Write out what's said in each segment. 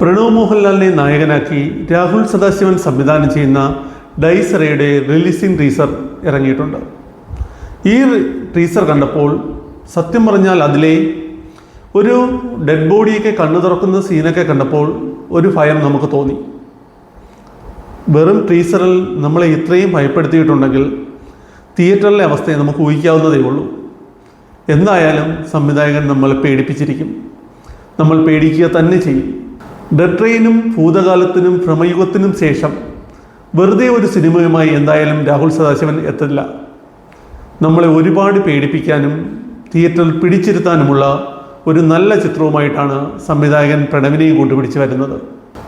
പ്രണവ് മോഹൻലാലിനെ നായകനാക്കി രാഹുൽ സദാശിവൻ സംവിധാനം ചെയ്യുന്ന ഡൈസറയുടെ റിലീസിംഗ് ടീസർ ഇറങ്ങിയിട്ടുണ്ട്. ഈ ടീസർ കണ്ടപ്പോൾ സത്യം പറഞ്ഞാൽ അതിലെ ഒരു ഡെഡ് ബോഡിയൊക്കെ കണ്ണു തുറക്കുന്ന സീനൊക്കെ കണ്ടപ്പോൾ ഒരു ഭയം നമുക്ക് തോന്നി. വെറും ടീസറിൽ നമ്മളെ ഇത്രയും ഭയപ്പെടുത്തിയിട്ടുണ്ടെങ്കിൽ തിയേറ്ററിലെ അവസ്ഥയെ നമുക്ക് ഊഹിക്കാവുന്നതേ ഉള്ളൂ. എന്തായാലും സംവിധായകൻ നമ്മളെ പേടിപ്പിച്ചിരിക്കും, നമ്മൾ പേടിക്കുക തന്നെ ചെയ്യും. ഡെഡ് ട്രെയിനും ഭൂതകാലത്തിനും ഭ്രമയുഗത്തിനും ശേഷം വെറുതെ ഒരു സിനിമയുമായി എന്തായാലും രാഹുൽ സദാശിവൻ എത്തില്ല. നമ്മളെ ഒരുപാട് പേടിപ്പിക്കാനും തിയേറ്ററിൽ പിടിച്ചിരുത്താനുമുള്ള ഒരു നല്ല ചിത്രവുമായിട്ടാണ് സംവിധായകൻ പ്രണവിനെയും കൊണ്ടുപിടിച്ച് വരുന്നത്.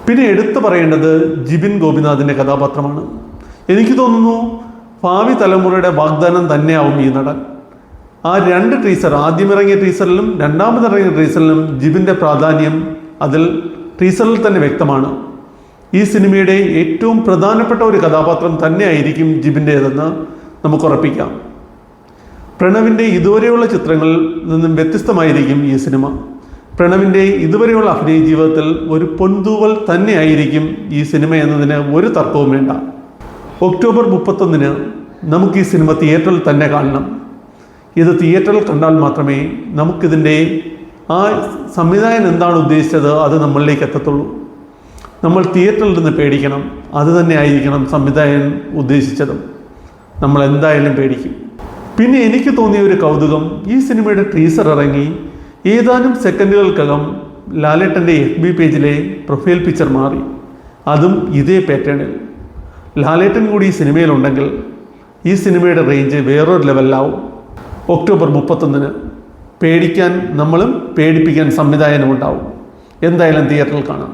പിന്നെ എടുത്തു പറയേണ്ടത് ജിബിൻ ഗോപിനാഥിൻ്റെ കഥാപാത്രമാണ്. എനിക്ക് തോന്നുന്നു ഭാവി തലമുറയുടെ വാഗ്ദാനം തന്നെയാവും ഈ നടൻ. ആ രണ്ട് ടീസർ, ആദ്യം ഇറങ്ങിയ ടീസറിലും രണ്ടാമതിറങ്ങിയ ടീസറിലും ജിബിൻ്റെ പ്രാധാന്യം അതിൽ ടീസറിൽ തന്നെ വ്യക്തമാണ്. ഈ സിനിമയുടെ ഏറ്റവും പ്രധാനപ്പെട്ട ഒരു കഥാപാത്രം തന്നെയായിരിക്കും ജിബിൻ്റേതെന്ന് നമുക്ക് ഉറപ്പിക്കാം. പ്രണവിൻ്റെ ഇതുവരെയുള്ള ചിത്രങ്ങളിൽ നിന്നും വ്യത്യസ്തമായിരിക്കും ഈ സിനിമ. പ്രണവിൻ്റെ ഇതുവരെയുള്ള അഭിനയ ജീവിതത്തിൽ ഒരു പൊൻതൂവൽ തന്നെയായിരിക്കും ഈ സിനിമ എന്നതിന് ഒരു തർക്കവും വേണ്ട. ഒക്ടോബർ 31 നമുക്ക് ഈ സിനിമ തിയേറ്ററിൽ തന്നെ കാണണം. ഇത് തിയേറ്ററിൽ കണ്ടാൽ മാത്രമേ നമുക്കിതിൻ്റെ ആ സംവിധായകൻ എന്താണ് ഉദ്ദേശിച്ചത് അത് നമ്മളിലേക്ക് എത്തത്തുള്ളൂ. നമ്മൾ തിയേറ്ററിൽ നിന്ന് പേടിക്കണം, അത് തന്നെ ആയിരിക്കണം സംവിധായകൻ ഉദ്ദേശിച്ചതും. നമ്മൾ എന്തായാലും പേടിക്കും. പിന്നെ എനിക്ക് തോന്നിയ ഒരു കൗതുകം, ഈ സിനിമയുടെ ടീസർ ഇറങ്ങി ഏതാനും സെക്കൻഡുകൾക്കകം ലാലേട്ടൻ്റെ FB പേജിലെ പ്രൊഫൈൽ പിക്ചർ മാറി. അതും ഇതേ പാറ്റേണിൽ. ലാലേട്ടൻ കൂടി ഈ സിനിമയിലുണ്ടെങ്കിൽ ഈ സിനിമയുടെ റേഞ്ച് വേറൊരു ലെവലിലാവും. ഒക്ടോബർ 31 പേടിക്കാൻ നമ്മളും പേടിപ്പിക്കാൻ സംവിധായകനും ഉണ്ടാവും. എന്തായാലും തിയേറ്ററിൽ കാണാം.